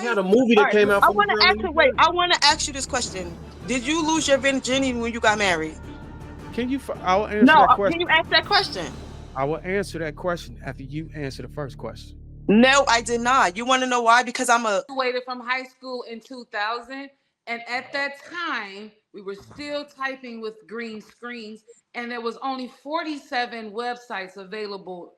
had a movie that came out I for want the to girl. ask you. Wait, I want to ask you this question. Did you lose your virginity when you got married? Can you? I will answer No. that Can question. you ask that question? I will answer that question after you answer the first question. No, I did not. You want to know why? Because I'm a graduated from high school in 2000, and at that time we were still typing with green screens, and there was only 47 websites available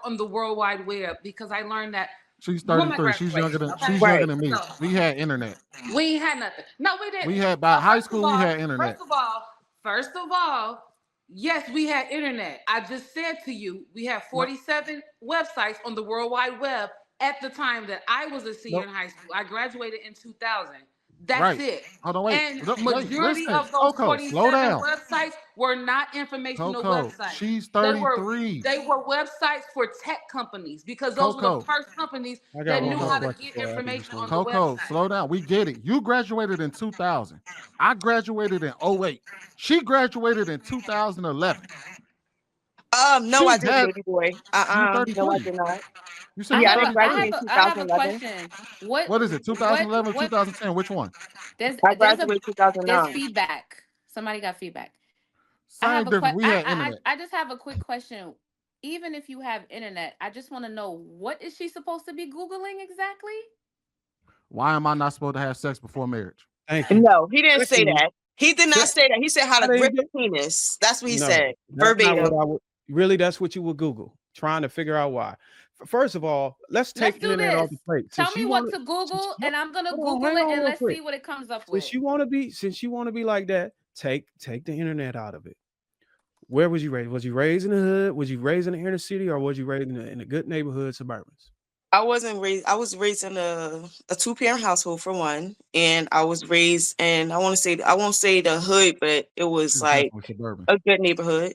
on the World Wide Web, because I learned that. She's 33. She's younger than me. So, we had internet. We ain't had nothing. No, we didn't. We had by high school. We had internet. First of all, yes, we had internet. I just said to you, we had 47 websites on the World Wide Web at the time that I was a senior in high school. I graduated in 2000. That's it. Hold on, wait. And majority of those 47 websites were not informational websites. She's 33. They were websites for tech companies, because those were the first companies that knew how to get information on the website. Slow down. We get it. You graduated in 2000. I graduated in 08. She graduated in 2011. No, I didn't, baby boy. No, I did not. You said I have a question. What is it? 2011 or 2010? Which one? I graduated 2009. There's feedback. Somebody got feedback. I just have a quick question. Even if you have internet, I just want to know, what is she supposed to be Googling exactly? Why am I not supposed to have sex before marriage? No, he didn't say that. He did not say that. He said how to grip a penis. That's what he said. Verbatim. Really, that's what you would Google, trying to figure out why. First of all, let's take internet off the plate. Tell me what to Google, and I'm gonna Google it, and let's see what it comes up with. Since you want to be like that, take the internet out of it. Where was you raised? Was you raised in the hood? Was you raised in the inner city, or was you raised in a good neighborhood, suburbans? I wasn't raised. I was raised in a 2-parent household, for one, and I was raised in, I won't say the hood, but it was like a good neighborhood.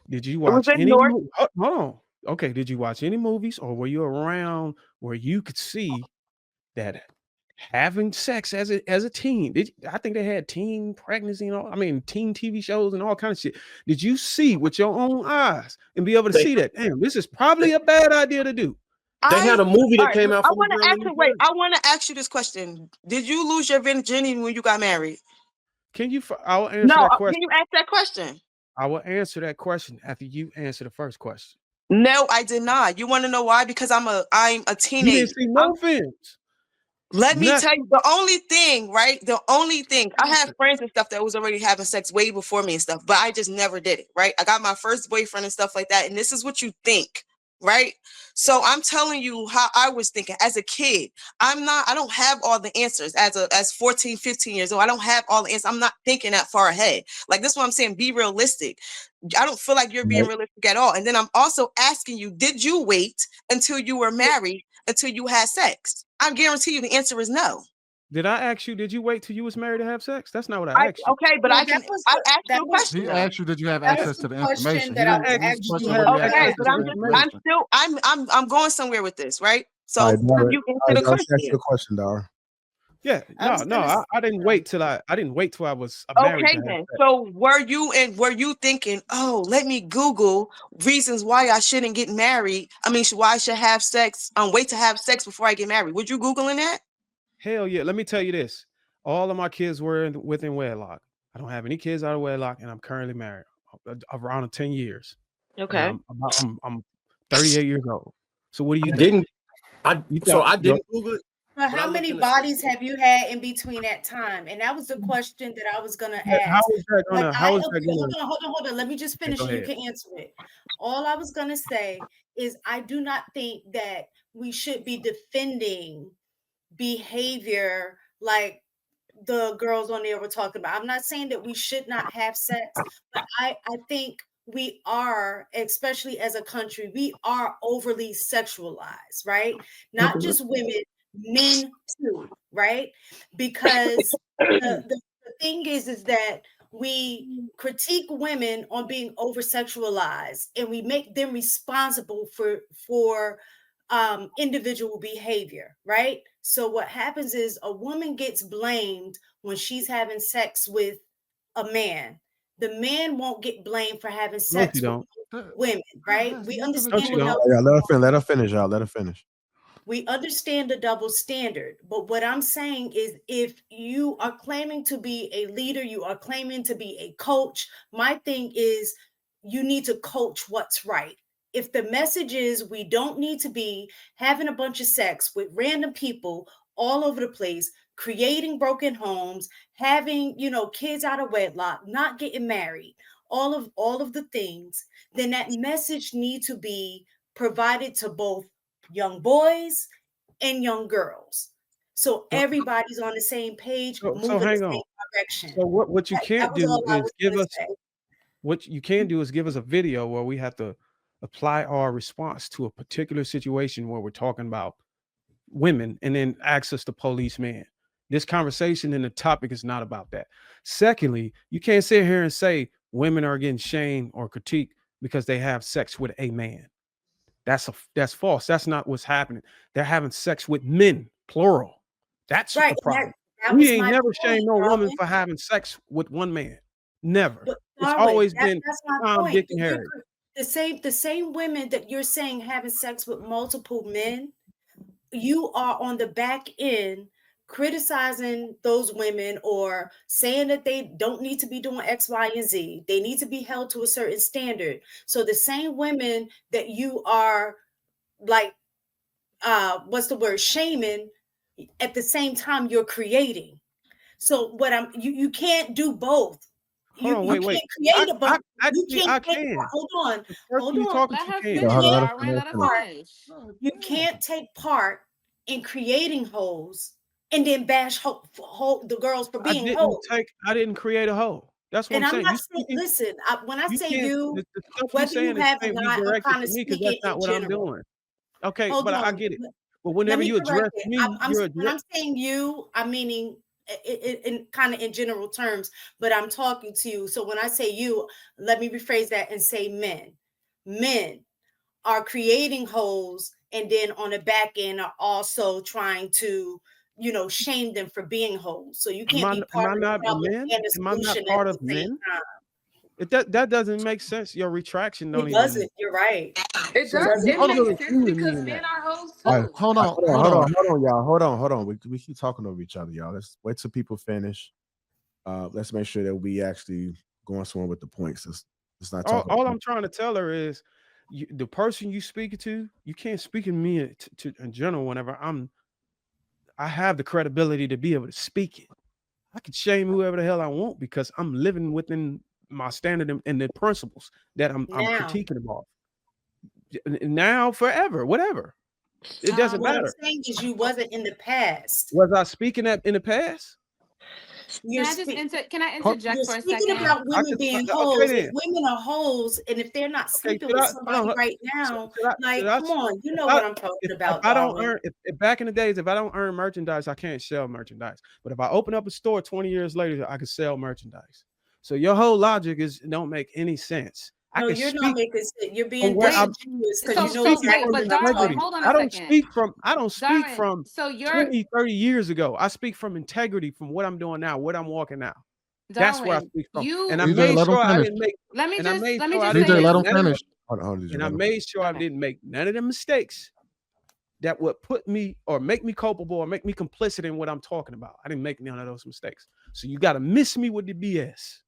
Did you watch any? Hold on. Okay, did you watch any movies, or were you around where you could see that having sex as a teen? I think they had teen pregnancy and teen TV shows and all kinds of shit. Did you see with your own eyes and be able to see that? Damn, this is probably a bad idea to do. They had a movie that came out. I want to ask you this question. Did you lose your virginity when you got married? I will answer that question. Can you ask that question? I will answer that question after you answer the first question. No, I did not. You want to know why? Because I'm a teenager. You didn't see no films. Let me tell you, the only thing, I had friends and stuff that was already having sex way before me and stuff, but I just never did it, right? I got my first boyfriend and stuff like that, and this is what you think, right? So I'm telling you how I was thinking as a kid. I don't have all the answers as 14, 15 years old. I don't have all the answers. I'm not thinking that far ahead. Like, this is what I'm saying. Be realistic. I don't feel like you're being realistic at all. And then I'm also asking you, did you wait until you were married, until you had sex? I guarantee you the answer is no. Did I ask you, did you wait till you was married to have sex? That's not what I asked you. Okay, but I asked you a question. He asked you, did you have access to the information? I'm going somewhere with this, right? So you answer the question. Ask your question, Dara. Yeah, no, I didn't wait till I was married. Okay, then. So were you thinking, oh, let me Google reasons why I shouldn't get married? Why I should have sex? Wait to have sex before I get married. Would you Googling that? Hell yeah. Let me tell you this. All of my kids were within wedlock. I don't have any kids out of wedlock, and I'm currently married around 10 years. Okay. I'm 38 years old. So what do you think? I didn't Google it. But how many bodies have you had in between that time? And that was the question that I was going to ask. How is that going to? Hold on. Let me just finish and you can answer it. All I was going to say is I do not think that we should be defending behavior like the girls on there were talking about. I'm not saying that we should not have sex, but I think we are, especially as a country, we are overly sexualized, right? Not just women, men too, right? Because the thing is that we critique women on being over sexualized, and we make them responsible for individual behavior, right? So what happens is a woman gets blamed when she's having sex with a man. The man won't get blamed for having sex with women, right? We understand. Let her finish, y'all. Let her finish. We understand the double standard, but what I'm saying is if you are claiming to be a leader, you are claiming to be a coach, my thing is you need to coach what's right. If the message is we don't need to be having a bunch of sex with random people all over the place, creating broken homes, having, kids out of wedlock, not getting married, all of the things, then that message needs to be provided to both young boys and young girls. So everybody's on the same page, moving hang the on. same direction. So what you can't do is give us what you can do is give us a video where we have to apply our response to a particular situation where we're talking about women and then access the policeman. This conversation and the topic is not about that. Secondly, you can't sit here and say women are getting shamed or critiqued because they have sex with a man. That's false. That's not what's happening. They're having sex with men, plural. That's right, the problem. that We was ain't my never point, shamed no Darwin. woman for having sex with one man. Never. But It's Darwin, always been that's my Tom, point. Dick, and Harry. The same women that you're saying having sex with multiple men, you are on the back end criticizing those women or saying that they don't need to be doing X, Y, and Z. They need to be held to a certain standard. So the same women that you are like, shaming, at the same time you're creating. So you can't do both. Hold on, wait. Can't create a bunch. I can. Hold on. Let her finish, Darwin. Let her finish. You can't take part in creating hoes and then bash the girls for being hoes. I didn't create a hoe. That's what I'm saying. Listen, when I say you, the stuff whether saying you have can't or be not, I'm directed kind of to me because speaking that's not in what general. I'm doing. Okay, Hold but on. I get it. But whenever you address me, when I'm saying you, I'm meaning in kind of in general terms, but I'm talking to you. So when I say you, let me rephrase that and say men. Men are creating hoes and then on the back end are also trying to, shame them for being hoes. So you can't be part of the problem and the Am I not solution part at of the same men? time. That doesn't make sense. Your retraction don't It even. doesn't. You're right. It So does. It hold makes sense because men are hoes too. All right, hold on, y'all. Hold on. We keep talking over each other, y'all. Let's wait till people finish. Let's make sure that we actually going somewhere with the points. Let's not talk. All I'm trying to tell her is the person you speak to, you can't speak to me in general whenever I have the credibility to be able to speak it. I can shame whoever the hell I want because I'm living within my standard and the principles that I'm critiquing about. Now, forever, whatever. It doesn't matter. What I'm saying is you wasn't in the past. Was I speaking that in the past? Can I interject for a second? Speaking about women being hoes, if women are hoes and if they're not sleeping with somebody right now, come on, you know what I'm talking about. If I don't earn, if back in the days, if I don't earn merchandise, I can't sell merchandise. But if I open up a store 20 years later, I can sell merchandise. So your whole logic don't make any sense. No, you're not making sense. You're being disingenuous because you know exactly what I'm talking about. I don't speak from 20, 30 years ago. I speak from integrity, from what I'm doing now, what I'm walking now. That's where I speak from. And I made sure I didn't make. Let me just say let him finish. And I made sure I didn't make none of the mistakes that would put me or make me culpable or make me complicit in what I'm talking about. I didn't make none of those mistakes. So you got to miss me with the BS.